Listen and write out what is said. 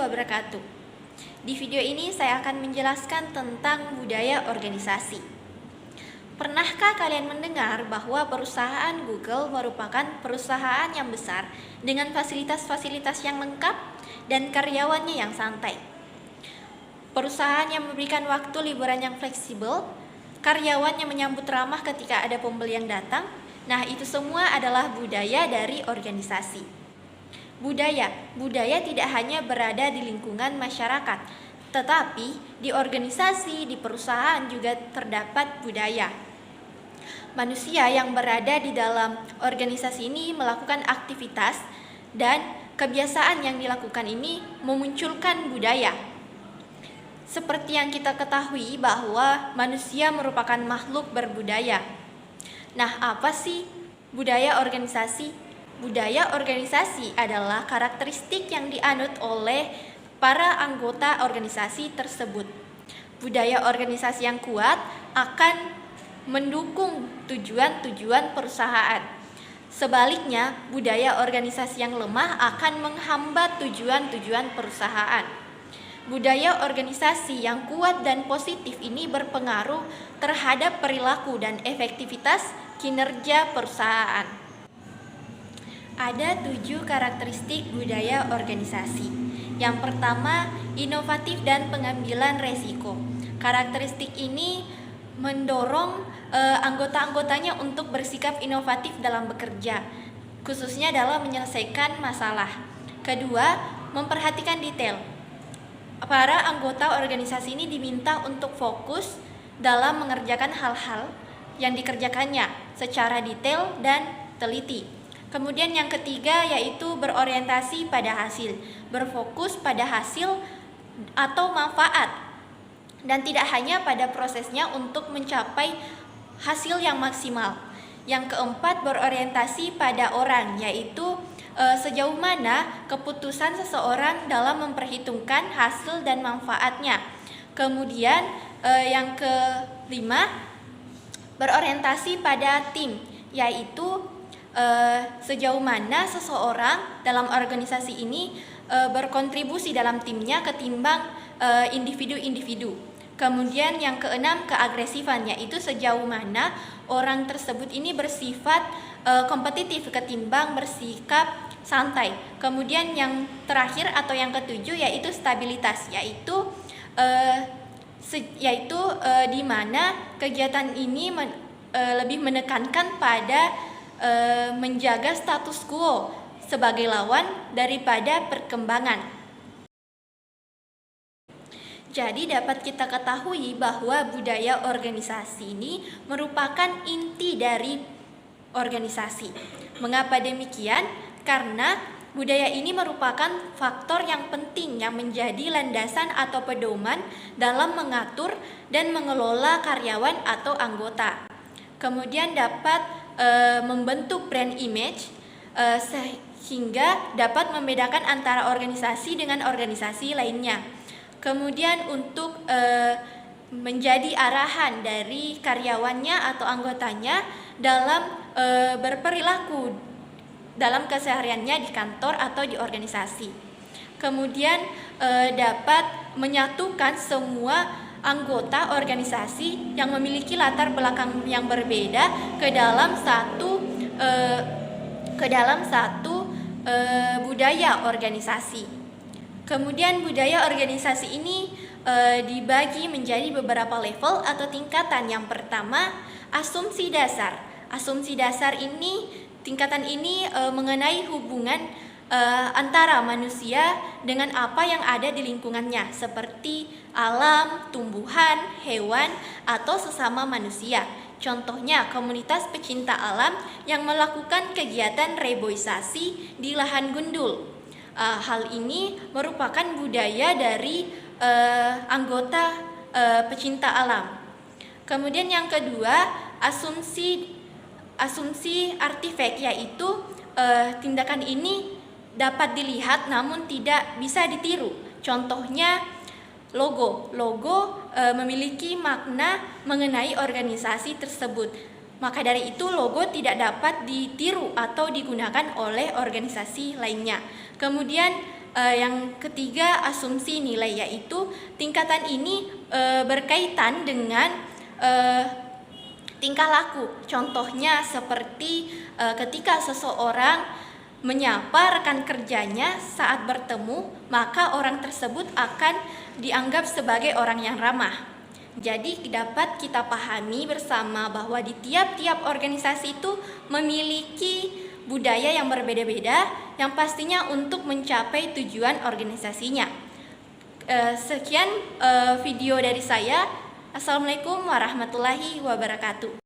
wabarakatuh. Di video ini saya akan menjelaskan tentang budaya organisasi. Pernahkah kalian mendengar bahwa perusahaan Google merupakan perusahaan yang besar dengan fasilitas-fasilitas yang lengkap dan karyawannya yang santai? Perusahaan yang memberikan waktu liburan yang fleksibel, karyawannya menyambut ramah ketika ada pembeli yang datang. Nah, itu semua adalah budaya dari organisasi. Budaya tidak hanya berada di lingkungan masyarakat, tetapi di organisasi, di perusahaan juga terdapat budaya. Manusia yang berada di dalam organisasi ini melakukan aktivitas dan kebiasaan yang dilakukan ini memunculkan budaya. Seperti yang kita ketahui bahwa manusia merupakan makhluk berbudaya. Nah, apa sih budaya organisasi? Budaya organisasi adalah karakteristik yang dianut oleh para anggota organisasi tersebut. Budaya organisasi yang kuat akan mendukung tujuan-tujuan perusahaan. Sebaliknya, budaya organisasi yang lemah akan menghambat tujuan-tujuan perusahaan. Budaya organisasi yang kuat dan positif ini berpengaruh terhadap perilaku dan efektivitas kinerja perusahaan. Ada 7 karakteristik budaya organisasi. Yang pertama, inovatif dan pengambilan resiko. Karakteristik ini mendorong anggota-anggotanya untuk bersikap inovatif dalam bekerja, khususnya dalam menyelesaikan masalah. Kedua, memperhatikan detail. Para anggota organisasi ini diminta untuk fokus dalam mengerjakan hal-hal yang dikerjakannya secara detail dan teliti. Kemudian yang ketiga yaitu berorientasi pada hasil, berfokus pada hasil atau manfaat dan tidak hanya pada prosesnya untuk mencapai hasil yang maksimal. Yang keempat berorientasi pada orang, yaitu sejauh mana keputusan seseorang dalam memperhitungkan hasil dan manfaatnya. Kemudian yang kelima berorientasi pada tim, yaitu sejauh mana seseorang dalam organisasi ini berkontribusi dalam timnya ketimbang individu-individu. Kemudian yang keenam keagresifan, yaitu sejauh mana orang tersebut ini bersifat kompetitif ketimbang bersikap santai. Kemudian yang terakhir atau yang ketujuh yaitu stabilitas, yaitu di mana kegiatan ini lebih menekankan pada menjaga status quo sebagai lawan daripada perkembangan. Jadi dapat kita ketahui bahwa budaya organisasi ini merupakan inti dari organisasi. Mengapa demikian? Karena budaya ini merupakan faktor yang penting yang menjadi landasan atau pedoman dalam mengatur dan mengelola karyawan atau anggota. Kemudian dapat membentuk brand image sehingga dapat membedakan antara organisasi dengan organisasi lainnya. Kemudian untuk menjadi arahan dari karyawannya atau anggotanya dalam berperilaku dalam kesehariannya di kantor atau di organisasi. Kemudian dapat menyatukan semua anggota organisasi yang memiliki latar belakang yang berbeda ke dalam satu budaya organisasi. Kemudian budaya organisasi ini dibagi menjadi beberapa level atau tingkatan. Yang pertama, asumsi dasar. Asumsi dasar ini tingkatan ini mengenai hubungan antara manusia dengan apa yang ada di lingkungannya, seperti alam, tumbuhan, hewan, atau sesama manusia. Contohnya komunitas pecinta alam yang melakukan kegiatan reboisasi di lahan gundul. Hal ini merupakan budaya dari anggota pecinta alam. Kemudian yang kedua, asumsi artifak, yaitu tindakan ini dapat dilihat namun tidak bisa ditiru. Contohnya logo memiliki makna mengenai organisasi tersebut. Maka dari itu logo tidak dapat ditiru atau digunakan oleh organisasi lainnya. Kemudian Yang ketiga, asumsi nilai, yaitu tingkatan ini berkaitan dengan tingkah laku. Contohnya seperti ketika seseorang menyapa rekan kerjanya saat bertemu, maka orang tersebut akan dianggap sebagai orang yang ramah. Jadi dapat kita pahami bersama bahwa di tiap-tiap organisasi itu memiliki budaya yang berbeda-beda yang pastinya untuk mencapai tujuan organisasinya. Sekian video dari saya. Assalamualaikum warahmatullahi wabarakatuh.